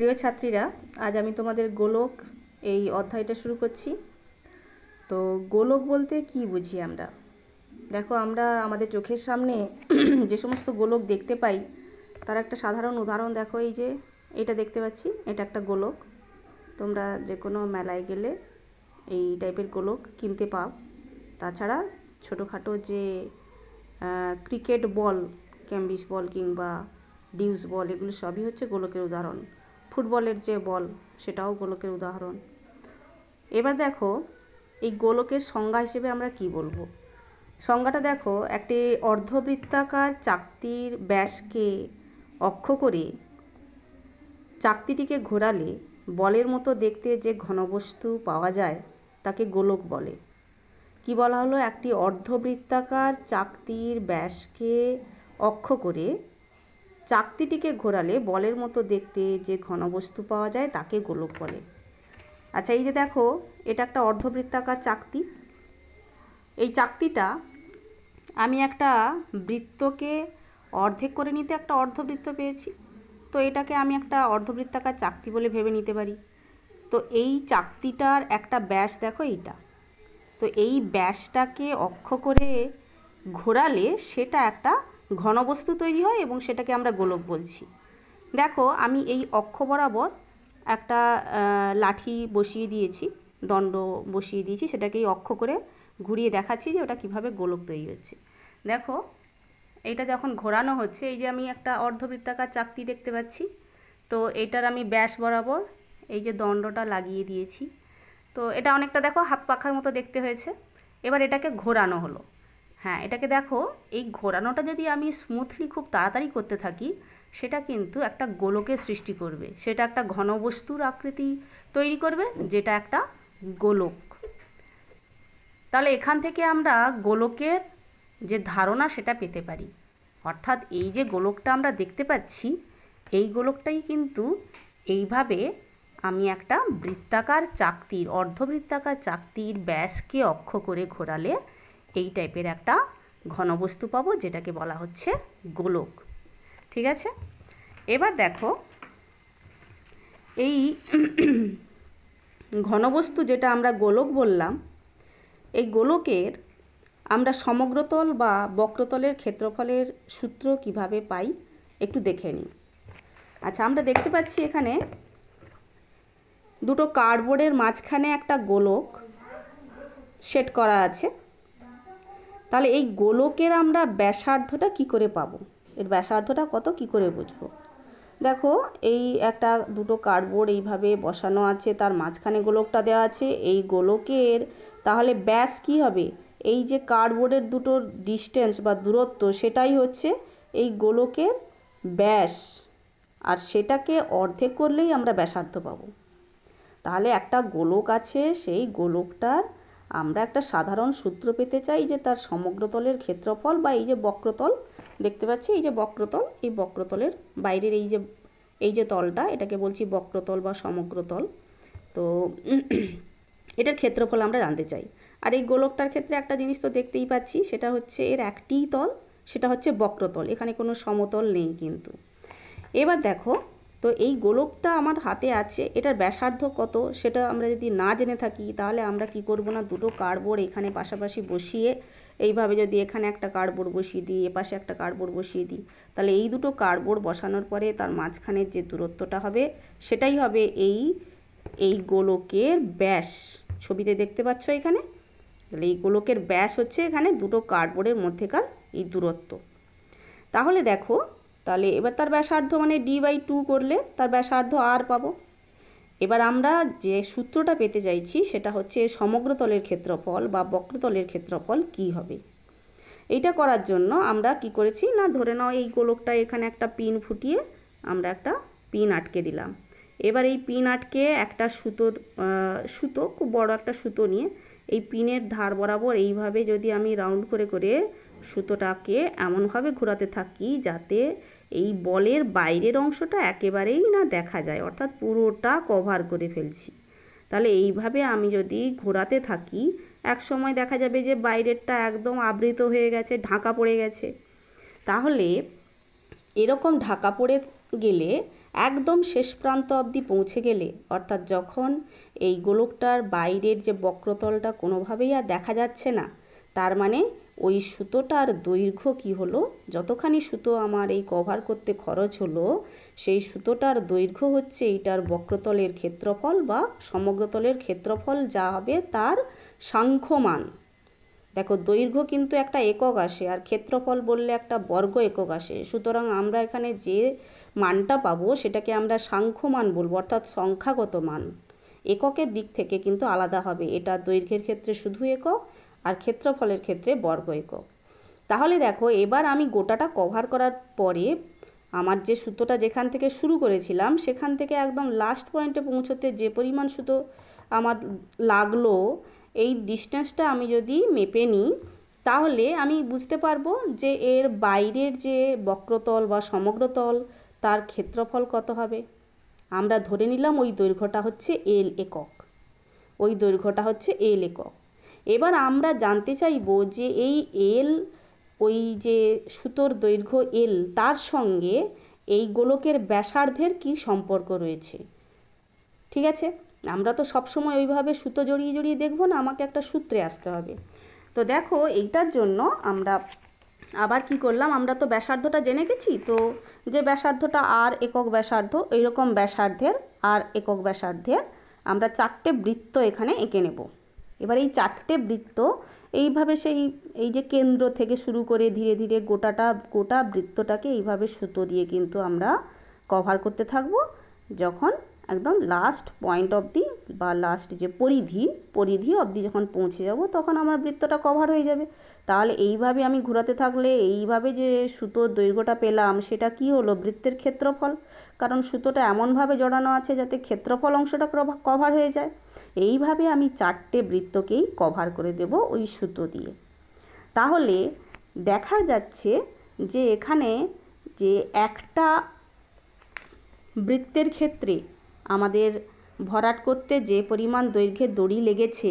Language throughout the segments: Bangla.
প্রিয় ছাত্রীরা, আজ আমি তোমাদের গোলক এই অধ্যায়টা শুরু করছি। তো গোলক বলতে কি বুঝি আমরা? দেখো, আমরা আমাদের চোখের সামনে যে সমস্ত গোলক দেখতে পাই তার একটা সাধারণ উদাহরণ দেখো। এই যে এটা দেখতে পাচ্ছি, এটা একটা গোলক। তোমরা যে কোনো মেলায় গেলে এই টাইপের গোলক কিনতে পাও। তাছাড়া ছোটোখাটো যে ক্রিকেট বল, ক্যাম্বিস বল কিংবা ডিউস বল, এগুলো সবই হচ্ছে গোলকের উদাহরণ। ফুটবলের যে বল, সেটাও গোলকের উদাহরণ। এবার দেখো, এই গোলকের সংজ্ঞা হিসেবে আমরা কি বলবো? সংজ্ঞাটা দেখো, একটি অর্ধবৃত্তাকার চাকতির ব্যাসকে অক্ষ করে চাকতিটিকে ঘোরালে বলের মতো দেখতে যে ঘনবস্তু পাওয়া যায় তাকে গোলক বলে। কি বলা হলো? একটি অর্ধবৃত্তাকার চাকতির ব্যাসকে অক্ষ করে চাকতিটিকে ঘোরালে বলের মতো দেখতে যে ঘনবস্তু পাওয়া যায় তাকে গোলক বলে। আচ্ছা, এই যে দেখো, এটা একটা অর্ধবৃত্তাকার চাকতি। এই চাকতিটা আমি একটা বৃত্তকে অর্ধেক করে নিতে একটা অর্ধবৃত্ত পেয়েছি, তো এটাকে আমি একটা অর্ধবৃত্তাকার চাকতি বলে ভেবে নিতে পারি। তো এই চাকতিটার একটা ব্যাস দেখো, এইটা। তো এই ব্যাসটাকে অক্ষ করে ঘোরালে সেটা একটা ঘনবস্তু তৈরি হয় এবং সেটাকে আমরা গোলক বলছি। দেখো, আমি এই অক্ষ বরাবর একটা লাঠি বসিয়ে দিয়েছি, দণ্ড বসিয়ে দিয়েছি, সেটাকে এই অক্ষ করে ঘুরিয়ে দেখাচ্ছি যে ওটা কিভাবে গোলক তৈরি হচ্ছে। দেখো, এইটা যখন ঘোরানো হচ্ছে, এই যে আমি একটা অর্ধবৃত্তাকার চাকতি দেখতে পাচ্ছি, তো এটার আমি ব্যাস বরাবর এই যে দণ্ডটা লাগিয়ে দিয়েছি। তো এটা অনেকটা দেখো হাত পাখার মতো দেখতে হয়েছে। এবার এটাকে ঘোরানো হলো। হ্যাঁ, এটাকে দেখো, এই ঘোরানোটা যদি আমি স্মুথলি খুব তাড়াতাড়ি করতে থাকি, সেটা কিন্তু একটা গোলকের সৃষ্টি করবে। সেটা একটা ঘনবস্তুর আকৃতি তৈরি করবে, যেটা একটা গোলক। তাহলে এখান থেকে আমরা গোলকের যে ধারণা সেটা পেতে পারি। অর্থাৎ এই যে গোলকটা আমরা দেখতে পাচ্ছি, এই গোলকটাই কিন্তু এইভাবে আমি একটা বৃত্তাকার চাকতির, অর্ধবৃত্তাকার চাকতির ব্যাসকে অক্ষ করে ঘোরালে এই টাইপের একটা ঘনবস্তু পাবো, যেটাকে বলা হচ্ছে গোলক। ঠিক আছে? এবার দেখো, এই ঘনবস্তু যেটা আমরা গোলক বললাম, এই গোলকের আমরা সমগ্রতল বা বক্রতলের ক্ষেত্রফলের সূত্র কিভাবে পাই একটু দেখে নিই। আচ্ছা, আমরা দেখতে পাচ্ছি এখানে দুটো কার্ডবোর্ডের মাঝখানে একটা গোলক সেট করা আছে। তাহলে এই গোলকের আমরা ব্যাসার্ধটা কি করে পাবো? এর ব্যাসার্ধটা কত কি করে বুঝবো? দেখো, এই একটা দুটো কার্ডবোর্ড এইভাবে বসানো আছে, তার মাঝখানে গোলকটা দেওয়া আছে। এই গোলকের তাহলে ব্যাস কি হবে? এই যে কার্ডবোর্ডের দুটো ডিস্টেন্স বা দূরত্ব, সেটাই হচ্ছে এই গোলকের ব্যাস, আর সেটাকে অর্ধেক করলেই আমরা ব্যাসার্ধ পাবো। তাহলে একটা গোলক আছে, সেই গোলকটার আমরা একটা সাধারণ সূত্র পেতে চাই যে তার সমগ্রতলের ক্ষেত্রফল, বা এই যে বক্রতল দেখতে পাচ্ছি, এই যে বক্রতল, এই বক্রতলের বাইরের এই যে তলটা, এটাকে বলছি বক্রতল বা সমগ্রতল। তো এটার ক্ষেত্রফল আমরা জানতে চাই। আর এই গোলকটার ক্ষেত্রে একটা জিনিস তো দেখতেই পাচ্ছি, সেটা হচ্ছে এর একটিই তল, সেটা হচ্ছে বক্রতল। এখানে কোনো সমতল নেই কিন্তু। এবার দেখো, তো এই গোলকটা আমার হাতে আছে, এটার ব্যাসার্ধ কত সেটা আমরা যদি না জেনে থাকি, তাহলে আমরা কি করব না, দুটো কার্ডবোর্ড এখানে পাশাপাশি বসিয়ে, এইভাবে যদি এখানে একটা কার্ডবোর্ড বসিয়ে দিই, এপাশে একটা কার্ডবোর্ড বসিয়ে দিই, তাহলে এই দুটো কার্ডবোর্ড বসানোর পরে তার মাঝখানের যে দূরত্বটা হবে, সেটাই হবে এই গোলকের ব্যাস। ছবিতে দেখতে পাচ্ছ এখানে। তাহলে এই গোলকের ব্যাস হচ্ছে এখানে দুটো কার্ডবোর্ডের মধ্যেকার এই দূরত্ব। তাহলে দেখো, তাহলে এবার তার ব্যাসার্ধ মানে d/2 করলে তার ব্যাসার্ধ r পাবো। এবার আমরা যে সূত্রটা পেতে চাইছি সেটা হচ্ছে সমগ্রতলের ক্ষেত্রফল বা বক্রতলের ক্ষেত্রফল কি হবে। এইটা করার জন্য আমরা কি করেছি না, ধরে নাও এই গোলকটা এখানে একটা পিন ফুটিয়ে আমরা একটা পিন আটকে দিলাম। এবার এই পিন আটকে একটা সুতো, খুব বড় একটা সুতো নিয়ে এই পিনের ধার বরাবর এইভাবে যদি আমি রাউন্ড করে করে সুতোটাকে এমনভাবে ঘোরাতে থাকি যাতে এই বলের বাইরের অংশটা একেবারেই না দেখা যায়, অর্থাৎ পুরোটা কভার করে ফেলছি। তাহলে এইভাবে আমি যদি ঘোরাতে থাকি, এক সময় দেখা যাবে যে বাইরেরটা একদম আবৃত হয়ে গেছে, ঢাকা পড়ে গেছে। তাহলে এরকম ঢাকা পড়ে গেলে একদম শেষ প্রান্ত অবধি পৌঁছে গেলে, অর্থাৎ যখন এই গোলকটার বাইরের যে বক্রতলটা কোনোভাবেই আর দেখা যাচ্ছে না, তার মানে ওই সুতোটার দৈর্ঘ্য কি হলো, যতখানি সুতো আমার এই কভার করতে খরচ হলো, সেই সুতোটার দৈর্ঘ্য হচ্ছে এইটার বক্রতলের ক্ষেত্রফল বা সমগ্রতলের ক্ষেত্রফল যা হবে তার সাংখ্যমান। দেখো, দৈর্ঘ্য কিন্তু একটা একক আসে, আর ক্ষেত্রফল বললে একটা বর্গ একক আসে। সুতরাং আমরা এখানে যে মানটা পাবো সেটাকে আমরা সাংখ্যমান বলবো, অর্থাৎ সংখ্যাগত মান। এককের দিক থেকে কিন্তু আলাদা হবে, এটা দৈর্ঘ্যের ক্ষেত্রে শুধু একক, আর ক্ষেত্রফলের ক্ষেত্রে বর্গ একক। তাহলে দেখো, এবার আমি গোটাটা কভার করার পরে আমার যে সুতোটা যেখান থেকে শুরু করেছিলাম সেখান থেকে একদম লাস্ট পয়েন্টে পৌঁছতে যে পরিমাণ সুতো আমার লাগলো, এই ডিস্টেন্সটা আমি যদি মেপে নিই, তাহলে আমি বুঝতে পারবো যে এর বাইরের যে বক্রতল বা সমগ্রতল তার ক্ষেত্রফল কত হবে। আমরা ধরে নিলাম ওই দৈর্ঘ্যটা হচ্ছে এল একক, ওই দৈর্ঘ্যটা হচ্ছে এল একক। এবার আমরা জানতে চাইব যে এই এল, ওই যে সুতোর দৈর্ঘ্য এল, তার সঙ্গে এই গোলকের ব্যাসার্ধের কি সম্পর্ক রয়েছে। ঠিক আছে, আমরা তো সবসময় ওইভাবে সুতো জড়িয়ে জড়িয়ে দেখবো না, আমাকে একটা সূত্রে আসতে হবে। তো দেখো, এইটার জন্য আমরা আবার কি করলাম, আমরা তো ব্যাসার্ধটা জেনে গেছি, তো যে ব্যাসার্ধটা আর একক ব্যাসার্ধ, এইরকম ব্যাসার্ধের আর একক ব্যাসার্ধের আমরা 4টে বৃত্ত এখানে এঁকে নেব। এবার এই 4টে বৃত্ত এইভাবে এই যে কেন্দ্র থেকে শুরু করে ধীরে ধীরে গোটা বৃত্তটাকে এইভাবে সুতো দিয়ে কিন্তু আমরা কভার করতে থাকবো। যখন একদম লাস্ট পয়েন্ট অবধি বা লাস্ট যে পরিধি অবধি যখন পৌঁছে যাব, তখন আমার বৃত্তটা কভার হয়ে যাবে। তাহলে এইভাবে আমি ঘোরাতে থাকলে এইভাবে যে সুতোর দৈর্ঘ্যটা পেলাম সেটা কি হলো, বৃত্তের ক্ষেত্রফল। কারণ সুতোটা এমনভাবে জড়ানো আছে যাতে ক্ষেত্রফল অংশটা কভার হয়ে যায়। এইভাবে আমি 4টে বৃত্তকেই কভার করে দেব ওই সুতো দিয়ে। তাহলে দেখা যাচ্ছে যে এখানে যে একটা বৃত্তের ক্ষেত্রে আমাদের ভরাট করতে যে পরিমাণ দৈর্ঘ্যের দড়ি লেগেছে,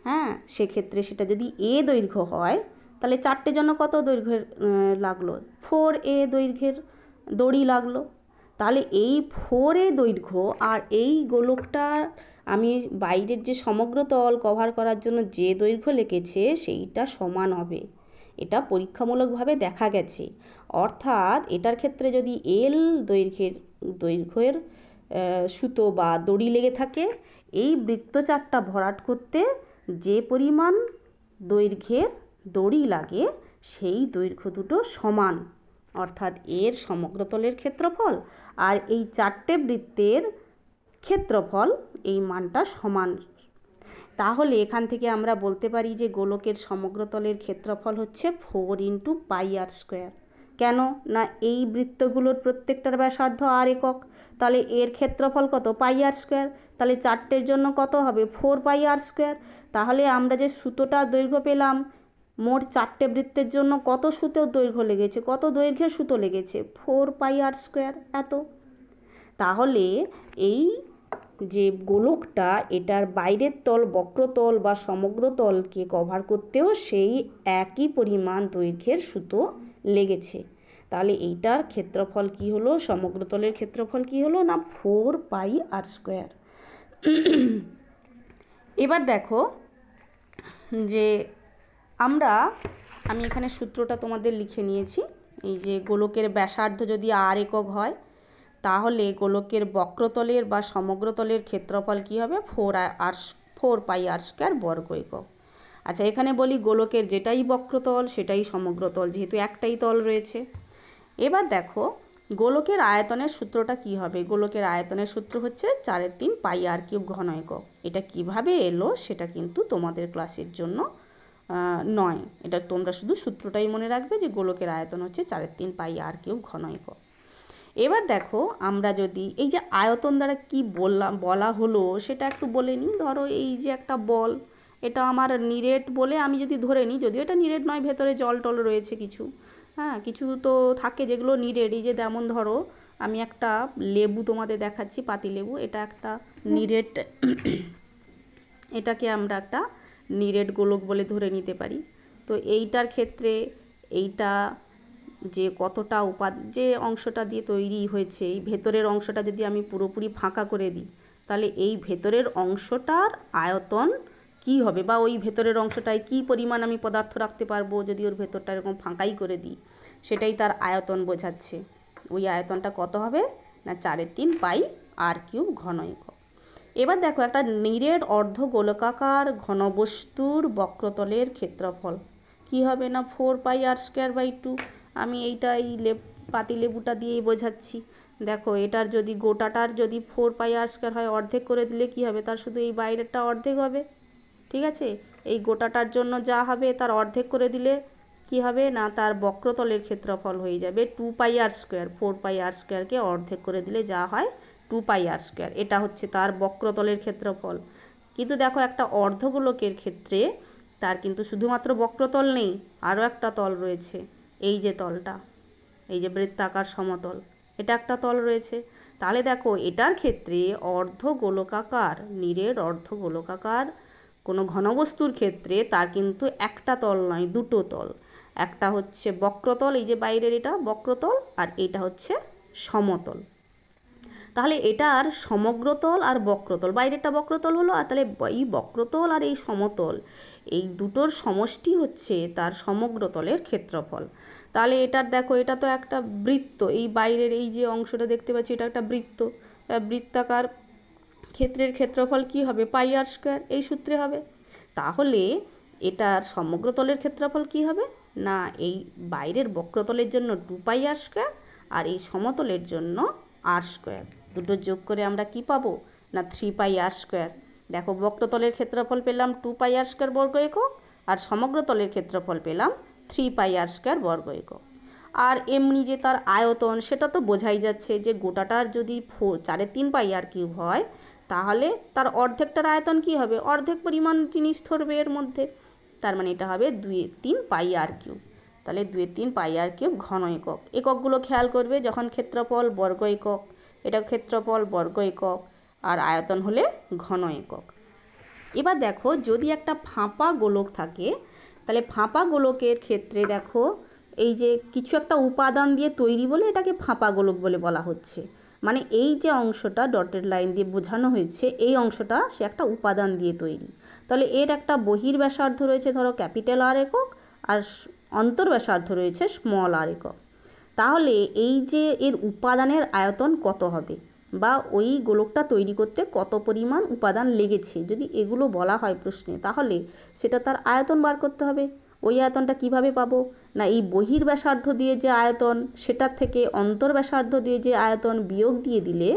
হ্যাঁ, সেক্ষেত্রে সেটা যদি এ দৈর্ঘ্য হয়, তাহলে 4টে জন্য কত দৈর্ঘ্যের লাগলো, 4a দৈর্ঘ্যের দড়ি লাগলো। তাহলে এই 4a দৈর্ঘ্য আর এই গোলকটা আমি বাইরের যে সমগ্রতল কভার করার জন্য যে দৈর্ঘ্য লেগেছে সেইটা সমান হবে। এটা পরীক্ষামূলকভাবে দেখা গেছে। অর্থাৎ এটার ক্ষেত্রে যদি এল দৈর্ঘ্যের সুতো বা দড়ি লেগে থাকে, এই বৃত্তচাপটা ভরাট করতে যে পরিমাণ দৈর্ঘ্যের দড়ি লাগে সেই দৈর্ঘ্য দুটো সমান, অর্থাৎ এর সমগ্রতলের ক্ষেত্রফল আর এই 4টে বৃত্তের ক্ষেত্রফল এই মানটা সমান। তাহলে এখান থেকে আমরা বলতে পারি যে গোলকের সমগ্রতলের ক্ষেত্রফল হচ্ছে 4 × πr²। কেন না, এই বৃত্তগুলোর প্রত্যেকটার ব্যাসার্ধ আর একক, তাহলে এর ক্ষেত্রফল কত, πr²। তাহলে 4টের জন্য কত হবে, 4πr²। তাহলে আমরা যে সুতোটার দৈর্ঘ্য পেলাম, মোট 4টে বৃত্তের জন্য কত সুতোর দৈর্ঘ্য লেগেছে, কত দৈর্ঘ্যের সুতো লেগেছে, 4πr² এত। তাহলে এই যে গোলকটা, এটার বাইরের তল বক্রতল বা সমগ্রতলকে কভার করতেও সেই একই পরিমাণ দৈর্ঘ্যের সুতো লেগেছে। তাহলে এইটার ক্ষেত্রফল কি হলো, সমগ্রতলের ক্ষেত্রফল কি হলো না, 4πr²। এবার দেখো যে আমি এখানে সূত্রটা তোমাদের লিখে নিয়েছি। এই যে গোলকের ব্যাসার্ধ যদি আর একক হয়, তাহলে গোলকের বক্রতলের বা সমগ্রতলের ক্ষেত্রফল কি হবে, 4πr² বর্গ একক। আচ্ছা, এখানে বলি গোলকের যেটাই বক্রতল সেটাই সমগ্রতল, যেহেতু একটাই তল রয়েছে। এবার দেখো গোলকের আয়তনের সূত্রটা কি হবে। গোলকের আয়তনের সূত্র হচ্ছে 4/3 πr³ ঘন একক। এটা কিভাবে এলো সেটা কিন্তু তোমাদের ক্লাসের জন্য নয়, এটা তোমরা শুধু সূত্রটাই মনে রাখবে যে গোলকের আয়তন হচ্ছে 4/3 πr³ ঘন একক। এবার দেখো, আমরা যদি এই যে আয়তন দ্বারা কি বলা হলো সেটা একটু বলে নিই। ধরো এই যে একটা বল, এটা আমার নিরেট বলে আমি যদি ধরে নিই, যদিও এটা নিরেট নয়, ভেতরে জল টল রয়েছে কিছু, হ্যাঁ, কিছু তো থাকে যেগুলো নিরেট। এই যে যেমন ধরো আমি একটা লেবু তোমাদের দেখাচ্ছি, পাতিলেবু, এটা একটা নিরেট, এটাকে আমরা একটা নিরেট গোলক বলে ধরে নিতে পারি। তো এইটার ক্ষেত্রে এইটা যে কতটা যে অংশটা দিয়ে তৈরি হয়েছে, এই ভেতরের অংশটা যদি আমি পুরোপুরি ফাঁকা করে দিই, তাহলে এই ভেতরের অংশটার আয়তন কি হবে, বা ওই ভেতরের অংশটায় কি পরিমাণ আমি পদার্থ রাখতে পারবো যদি ওর ভেতরটা এরকম ফাঁকাই করে দিই, সেটাই তার আয়তন বোঝাচ্ছে। ওই আয়তনটা কত হবে না 4/3 পাই r³ ঘন একক। এবার দেখো একটা নিরেট অর্ধ গোলকাকার ঘনবস্তুর বক্রতলের ক্ষেত্রফল কি হবে না 4πr²/2। আমি এইটা এই পাতিলেবুটা দিয়েই বোঝাচ্ছি। দেখো এটার যদি গোটাটার যদি 4πr² হয়, অর্ধেক করে দিলে কি হবে, তার শুধু এই বাইরেরটা অর্ধেক হবে, ঠিক আছে। এই গোটাটার জন্য যা হবে তার অর্ধেক করে দিলে কি হবে না তার বক্রতলের ক্ষেত্রফল হয়ে যাবে 2πr²। 4πr²কে অর্ধেক করে দিলে যা হয় 2πr²। এটা হচ্ছে তার বক্রতলের ক্ষেত্রফল। কিন্তু দেখো একটা অর্ধগোলকের ক্ষেত্রে তার কিন্তু শুধুমাত্র বক্রতল নেই, আরও একটা তল রয়েছে। এই যে তলটা, এই যে বৃত্তাকার সমতল, এটা একটা তল রয়েছে। তাহলে দেখো এটার ক্ষেত্রে অর্ধগোলকাকার নিরেট অর্ধগোলকাকার কোনো ঘনবস্তুর ক্ষেত্রে তার কিন্তু একটা তল নয়, দুটো তল। একটা হচ্ছে বক্রতল, এই যে বাইরের এটা বক্রতল, আর এটা হচ্ছে সমতল। তাহলে এটার সমগ্রতল আর বক্রতল, বাইরেরটা বক্রতল হলো, আর তাহলে এই বক্রতল আর এই সমতল এই দুটোর সমষ্টি হচ্ছে তার সমগ্রতলের ক্ষেত্রফল। তাহলে এটার দেখো এটা তো একটা বৃত্ত, এই বাইরের এই যে অংশটা দেখতে পাচ্ছি এটা একটা বৃত্ত, বৃত্তাকার ক্ষেত্রের ক্ষেত্রফল কি হবে πr², এই সূত্রে হবে। তাহলে এটার সমগ্রতলের ক্ষেত্রফল কি হবে না এই বাইরের বক্রতলের জন্য 2πr², আর এই সমতলের জন্য r²। দুটো যোগ করে আমরা কি পাবো না 3πr²। দেখো বক্রতলের ক্ষেত্রফল পেলাম 2πr² বর্গ একক, আর সমগ্রতলের ক্ষেত্রফল পেলাম 3πr² বর্গ একক। আর এমনি যে তার আয়তন সেটা তো বোঝাই যাচ্ছে যে গোটাটার যদি 4/3 πr³ হয়, তাহলে তার অর্ধেকটার আয়তন কি হবে, অর্ধেক পরিমাণ জিনিস ধরবে এর মধ্যে, তার মানে এটা হবে 2/3 πr³। তাহলে 2/3 πr³ ঘন একক। এককগুলো খেয়াল করবে, যখন ক্ষেত্রফল বর্গ একক, এটা ক্ষেত্রফল বর্গ একক, আর আয়তন হলে ঘন একক। এবার দেখো যদি একটা ফাঁপা গোলক থাকে, তাহলে ফাঁপা গোলকের ক্ষেত্রে দেখো এই যে কিছু একটা উপাদান দিয়ে তৈরি বলে এটাকে ফাঁপা গোলক বলে বলা হচ্ছে। মানে এই যে অংশটা ডটেড লাইন দিয়ে বোঝানো হয়েছে, এই অংশটা সে একটা উপাদান দিয়ে তৈরি। তাহলে এর একটা বহির্ব্যাসার্ধ রয়েছে ধরো R একক, আর অন্তর্ব্যাসার্ধ রয়েছে r একক। তাহলে এই যে এর উপাদানের আয়তন কত হবে, বা ওই গোলকটা তৈরি করতে কত পরিমাণ উপাদান লেগেছে, যদি এগুলো বলা হয় প্রশ্নে, তাহলে সেটা তার আয়তন বার করতে হবে। ওই আয়তনটা কিভাবে পাবো না এই বহির্ব্যাসার্ধ দিয়ে যে আয়তন সেটার থেকে অন্তর্ব্যাসার্ধ দিয়ে যে আয়তন বিয়োগ দিয়ে দিলে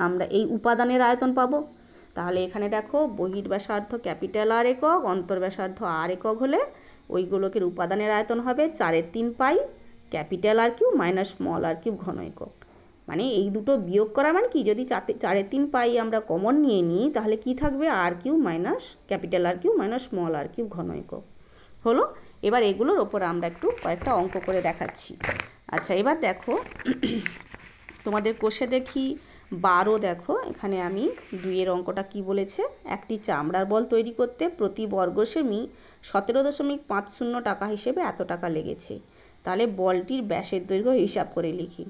আমরা এই উপাদানের আয়তন পাবো। তাহলে এখানে দেখো বহির্ব্যাসার্ধ R একক, অন্তর্ব্যাসার্ধ r একক হলে ওই গোলকের উপাদানের আয়তন হবে 4/3 পাই R³ মাইনাস r³ ঘন একক। মানে এই দুটো বিয়োগ করা মানে কি, যদি 4/3 পাই আমরা কমন নিয়ে নিই, তাহলে কি থাকবে r³ minus R³ minus r³ ঘন একক হলো। এবার এগুলোর ওপর আমরা একটু কয়েকটা অঙ্ক করে দেখাচ্ছি। আচ্ছা এবার দেখো তোমাদের কোষে দেখি 12, দেখো এখানে আমি 2-এর অঙ্কটা কি বলেছে, একটি চামড়ার বল তৈরি করতে প্রতি বর্গ সেমি 17.50 টাকা হিসেবে এত টাকা লেগেছে। তাহলে বলটির ব্যাসের দৈর্ঘ্য হিসাব করে লিখি।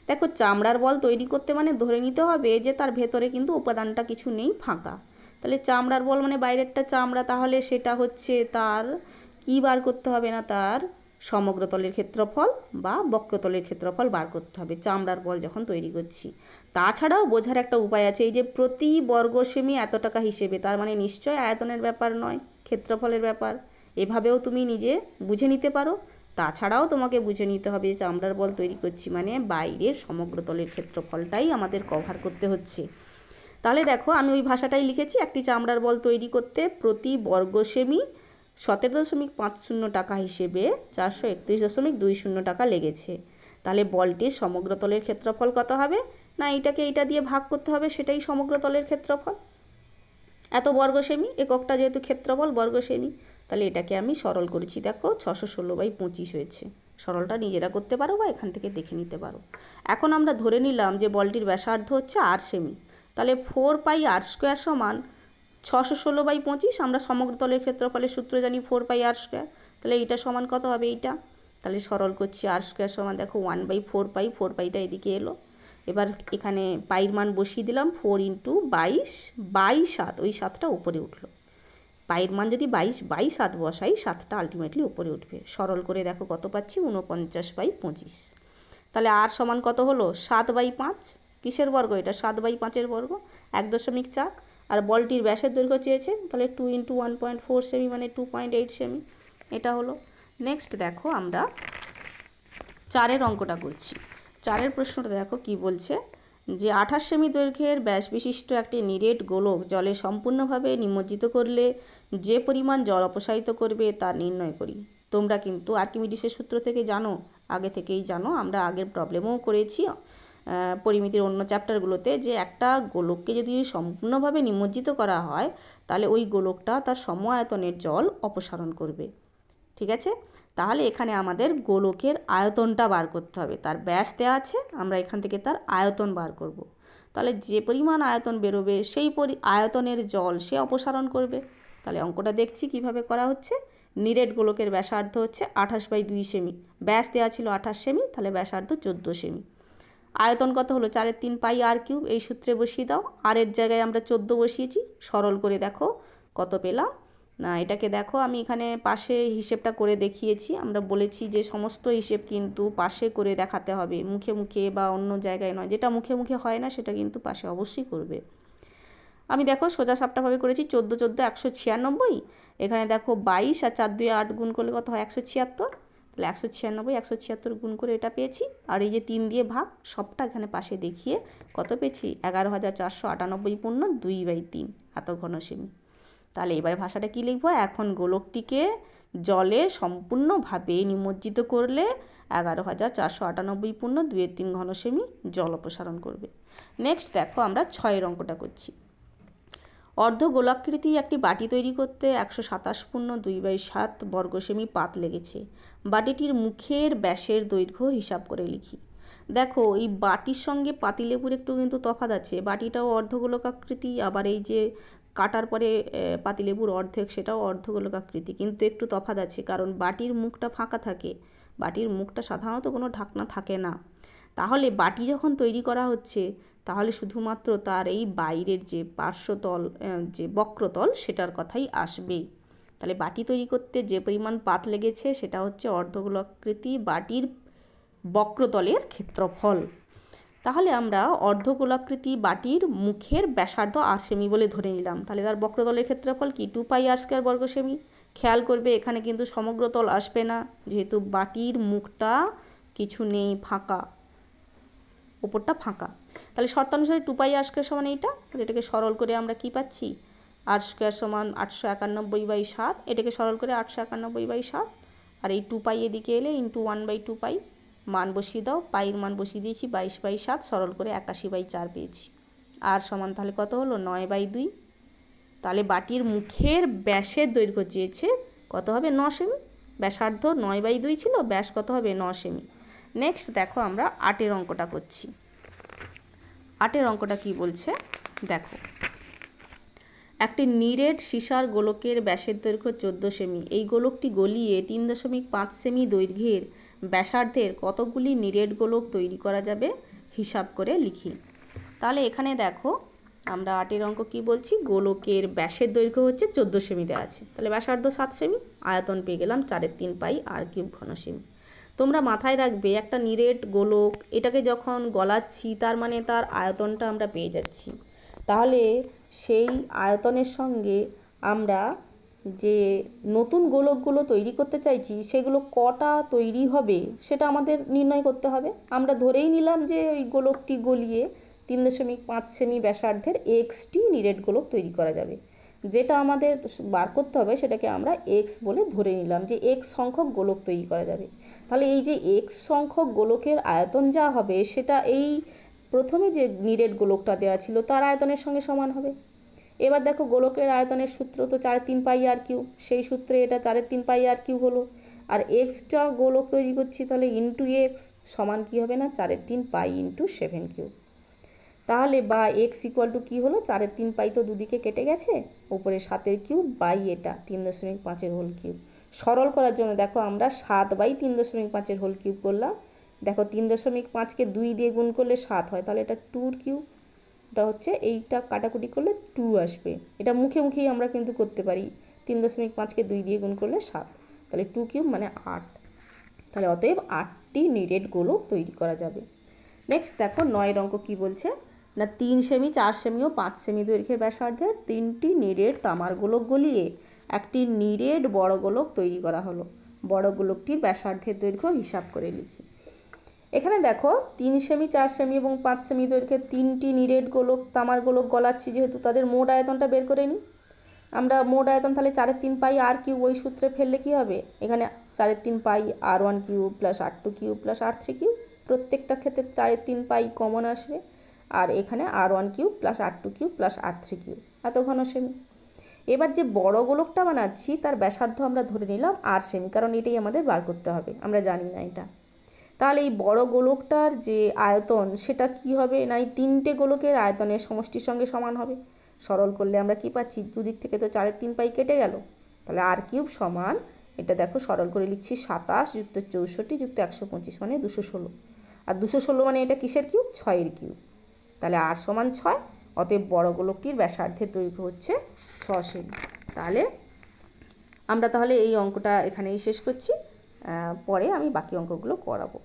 দেখো চামড়ার বল তৈরি করতে মানে ধরে নিতে হবে যে তার ভেতরে কিন্তু উপাদানটা কিছু নেই, ফাঁকা। তাহলে চামড়ার বল মানে বাইরেরটা চামড়া, তাহলে সেটা হচ্ছে তার কি বার করতে হবে না তার সমগ্রতলের ক্ষেত্রফল বা বক্রতলের ক্ষেত্রফল বার করতে হবে চামড়ার বল যখন তৈরি করছি। তাছাড়াও বোঝার একটা উপায় আছে, এই যে প্রতি বর্গ সেমি এত টাকা হিসেবে, তার মানে নিশ্চয় আয়তনের ব্যাপার নয়, ক্ষেত্রফলের ব্যাপার। এভাবেও তুমি নিজে বুঝে নিতে পারো। তাছাড়াও তোমাকে বুঝে নিতে হবে যে চামড়ার বল তৈরি করছি মানে বাইরের সমগ্রতলের ক্ষেত্রফলটাই আমাদের কভার করতে হচ্ছে। তাহলে দেখো আমি ওই ভাষাটাই লিখেছি, একটি চামড়ার বল তৈরি করতে প্রতি বর্গ সেমি 17.50 টাকা হিসেবে 431.20 টাকা লেগেছে। তাহলে বলটির সমগ্রতলের ক্ষেত্রফল কত হবে না এইটাকে এইটা দিয়ে ভাগ করতে হবে, সেটাই সমগ্রতলের ক্ষেত্রফল। এত বর্গ সেমি, এককটা যেহেতু ক্ষেত্রফল বর্গ সেমি, তাহলে এটাকে আমি সরল করেছি। দেখো 616/25 হয়েছে। সরলটা নিজেরা করতে পারো বা এখান থেকে দেখে নিতে পারো। এখন আমরা ধরে নিলাম যে বলটির ব্যাসার্ধ হচ্ছে r সেমি। তাহলে 4πr² সমান 616/25। আমরা সমগ্রতলের ক্ষেত্রফলের সূত্র জানি 4πr²। তাহলে এইটা সমান কত হবে, এইটা তাহলে সরল করছি, আর স্কোয়ার সমান দেখো 1/4 পাই, 4 পাইটা এদিকে এলো। এবার এখানে পাইর মান বসিয়ে দিলাম, 4 × 22 বাই 7, ওই 7টা উপরে উঠলো। পাইয়ের মান যদি 22/7 বসাই, 7টা আলটিমেটলি উপরে উঠবে। সরল করে দেখো কত পাচ্ছি, 49/25। তাহলে আর সমান কত হলো, 7/5। কিসের বর্গ এটা, 7/5-এর বর্গ, 1.4। আর বলটির ব্যাসের দৈর্ঘ্য চেয়েছে, তাহলে 2 × 1.4 সেমি মানে 2.8 সেমি, এটা হলো। নেক্সট দেখো আমরা 4-এর অঙ্কটা করছি। 4-এর প্রশ্নটা দেখো কি বলছে, যে 28 সেমি দৈর্ঘ্যের ব্যাস বিশিষ্ট একটি নিরেট গোলক জলে সম্পূর্ণভাবে নিমজ্জিত করলে যে পরিমাণ জল অপসারিত করবে তা নির্ণয় করি। তোমরা কিন্তু আর্কিমিডিসের সূত্র থেকে জানো, আগে থেকেই জানো, আমরা আগের প্রবলেমও করেছি পরিমিতির অন্য চ্যাপ্টারগুলোতে, যে একটা গোলককে যদি সম্পূর্ণভাবে নিমজ্জিত করা হয় তাহলে ওই গোলকটা তার সম আয়তনের জল অপসারণ করবে। ঠিক আছে, তাহলে এখানে আমাদের গোলকের আয়তনটা বার করতে হবে। তার ব্যাস দেওয়া আছে, আমরা এখান থেকে তার আয়তন বার করব। তাহলে যে পরিমাণ আয়তন বেরোবে সেই আয়তনের জল সে অপসারণ করবে। তাহলে অঙ্কটা দেখছি কিভাবে করা হচ্ছে। নিরেট গোলকের ব্যাসার্ধ হচ্ছে 28/2 সেমি, ব্যাস দেওয়া ছিল 28 সেমি, তাহলে ব্যাসার্ধ 14 সেমি। আয়তন কত হলো, 4/3 পাই r³ এই সূত্রে বসিয়ে দাও। আর এর জায়গায় আমরা 14 বসিয়েছি, সরল করে দেখো কত পেলাম। না, এটাকে দেখো আমি এখানে পাশে হিসেবটা করে দেখিয়েছি। আমরা বলেছি যে সমস্ত হিসেব কিন্তু পাশে করে দেখাতে হবে, মুখে মুখে বা অন্য জায়গায় নয়। যেটা মুখে মুখে হয় না সেটা কিন্তু পাশে অবশ্যই করবে। আমি দেখো সোজা সাপটাভাবে করেছি, 14 14 196। এখানে দেখো 22 আর 4 2 8 গুণ করলে কত হয়, 176। তাহলে 196 176 গুণ করে এটা পেয়েছি। আর এই যে 3 দিয়ে ভাগ, সবটা এখানে পাশে দেখিয়ে কত পেয়েছি, 11,498.2/3 এত ঘন সেমি। তাহলে এবারে ভাষাটা কি লিখবো, এখন গোলকটিকে জলে সম্পূর্ণভাবে নিমজ্জিত করলে 11,498.2/3 ঘন সেমি জল অপসারণ করবে। নেক্সট দেখো আমরা 6-এর অঙ্কটা করছি। অর্ধ গোলাকৃতি একটি বাটি তৈরি করতে 127.2/7 বর্গ সেমি পাত লেগেছে। বাটিটির মুখের ব্যাসের দৈর্ঘ্য হিসাব করে লিখি। দেখো এই বাটির সঙ্গে পাতিলেবুর একটু কিন্তু তফাৎ আছে। বাটিটাও অর্ধগোলকাকৃতি, আবার এই যে কাটার পরে পাতিলেবুর অর্ধেক সেটাও অর্ধগোলকাকৃতি, কিন্তু একটু তফাৎ আছে, কারণ বাটির মুখটা ফাঁকা থাকে, বাটির মুখটা সাধারণত কোনো ঢাকনা থাকে না। তাহলে বাটি যখন তৈরি করা হচ্ছে তাহলে শুধুমাত্র তার এই বাইরের যে পার্শ্বতল, যে বক্রতল, সেটার কথাই আসবে। তাহলে বাটি তৈরি করতে যে পরিমাণ পাত লেগেছে সেটা হচ্ছে অর্ধগোলাকৃতি বাটির বক্রতলের ক্ষেত্রফল। তাহলে আমরা অর্ধগোলাকৃতি বাটির মুখের ব্যাসার্ধ 8 সেমি বলে ধরে নিলাম। তাহলে তার বক্রতলের ক্ষেত্রফল কি, 2πr² বর্গ সেমি। খেয়াল করবে এখানে কিন্তু সমগ্র তল আসবে না, যেহেতু বাটির মুখটা কিছু নেই, ফাঁকা, ওপরটা ফাঁকা। তাহলে শর্তানুসারে 2πr² সমান এইটা। এটাকে সরল করে আমরা কি পাচ্ছি, r² সমান 891/7। এটাকে সরল করে 891/7, আর এই 2π এদিকে এলে ইন্টু 1/2π, মান বসিয়ে দাও। পাইয়ের মান বসিয়ে দিয়েছি 22/7, সরল করে 81/4 পেয়েছি। আর সমান তাহলে কত হলো, 9/2। তাহলে বাটির মুখের ব্যাসের দৈর্ঘ্য চেয়েছে, কত হবে, 9 সেমি। ব্যাসার্ধ 9/2 ছিল, ব্যাস কত হবে, 9 সেমি। নেক্সট দেখো আমরা 8-এর অঙ্কটা করছি। 8-এর অঙ্কটা কি বলছে দেখো, একটি নিরেট সীসার গোলকের ব্যাসের দৈর্ঘ্য 14 সেমি। এই গোলকটি গলিয়ে 3.5 সেমি দৈর্ঘ্যের ব্যাসার্ধের কতগুলি নিরেট গোলক তৈরি করা যাবে হিসাব করে লিখি। তাহলে এখানে দেখো আমরা 8-এর অঙ্ক কি বলছি, গোলকের ব্যাসের দৈর্ঘ্য হচ্ছে 14 সেমি দেওয়া আছে, তাহলে ব্যাসার্ধ 7 সেমি, আয়তন পেয়ে গেলাম 4/3 পাই r³ ঘন সেমি। তোমরা মাথায় রাখবে একটা নিরেট গোলক, এটাকে যখন গলাচ্ছি তার মানে তার আয়তনটা আমরা পেয়ে যাচ্ছি। তাহলে সেই আয়তনের সঙ্গে আমরা যে নতুন গোলকগুলো তৈরি করতে চাইছি সেগুলো কটা তৈরি হবে সেটা আমাদের নির্ণয় করতে হবে। আমরা ধরেই নিলাম যে ওই গোলকটি গলিয়ে 3.5 সেমি ব্যাসার্ধের এক্সটি নিরেট গোলক তৈরি করা যাবে। যেটা আমাদের বার করতে হবে সেটাকে আমরা এক্স বলে ধরে নিলাম, যে এক্স সংখ্যক গোলক তৈরি করা যাবে। তাহলে এই যে এক্স সংখ্যক গোলকের আয়তন যা হবে সেটা এই প্রথমে যে নিরেট গোলকটা দেওয়া ছিল তার আয়তনের সঙ্গে সমান হবে। এবার দেখো গোলকের আয়তনের সূত্র তো 4/3 পাই r³, সেই সূত্রে এটা 4/3 পাই r³ হলো। আর এক্সটা গোলক তৈরি করছি, তাহলে ইন্টু এক্স সমান কী হবে না, 4/3 পাই × 7³ তাহলে বা এক্স ইকুয়াল টু কী হলো, 4/3 পাই তো দুদিকে কেটে গেছে, উপরে 7³ বাই এটা 3.5 হোল কিউব, সরল করার জন্য দেখো আমরা 7/3.5 হোল কিউব করলাম। দেখো 3.5কে 2 দিয়ে গুণ করলে 7 হয়, তাহলে এটা 2 কিউব। এটা হচ্ছে এইটা কাটাকুটি করলে 2 আসবে। এটা মুখে মুখেই আমরা কিন্তু করতে পারি, 3.5কে 2 দিয়ে গুণ করলে 7, তাহলে 2 কিউব মানে 8। তাহলে অতএব 8টি নিরেট গোলক তৈরি করা যাবে। নেক্সট দেখো 9 অঙ্ক কী বলছে না, 3 সেমি, 4 সেমি ও 5 সেমি দৈর্ঘ্যের ব্যাসার্ধের 3টি নিরেট তামার গোলক গলিয়ে একটি নিরেট বড় গোলক তৈরি করা হলো। বড় গোলকটির ব্যাসার্ধের দৈর্ঘ্য হিসাব করে লিখি। এখানে দেখো 3 সেমি, 4 সেমি এবং 5 সেমি দৈর্ঘ্যের 3টি নিরেট গোলক তামার গোলক গলাচ্ছি, যেহেতু তাদের মোট আয়তনটা বের করে নিই। আমরা মোট আয়তন তাহলে 4/3 পাই আর কিউব, ওই সূত্রে ফেললে কী হবে, এখানে 4/3 পাই r1 cube plus r2 cube plus r3 cube, প্রত্যেকটা ক্ষেত্রে 4/3 পাই কমন আসবে, আর এখানে r1 cube plus r2 cube plus r3 cube, এত ঘন সেমি। এবার যে বড় গোলকটা বানাচ্ছি তার ব্যাসার্ধ আমরা ধরে নিলাম r সেমি, কারণ এটাই আমাদের বার করতে হবে, আমরা জানি না এটা। তাহলে এই বড় গোলকটার যে আয়তন সেটা কি হবে না, এই 3টে গোলকের আয়তনের সমষ্টির সঙ্গে সমান হবে। সরল করলে আমরা কি পাচ্ছি, দুদিক থেকে তো 4/3 পাই কেটে গেল, তাহলে r কিউব সমান, এটা দেখো সরল করে লিখছি 27 যুক্ত 64 যুক্ত 125 মানে 216, আর 216 মানে এটা কিসের কিউব, 6-এর কিউব। তাহলে r সমান 6, অতএব বড় গোলকটির ব্যাসার্ধের দৈর্ঘ্য হচ্ছে 6 সেমি। তাহলে এই অঙ্কটা এখানেই শেষ করছি, পরে আমি বাকি অঙ্কগুলো করাবো।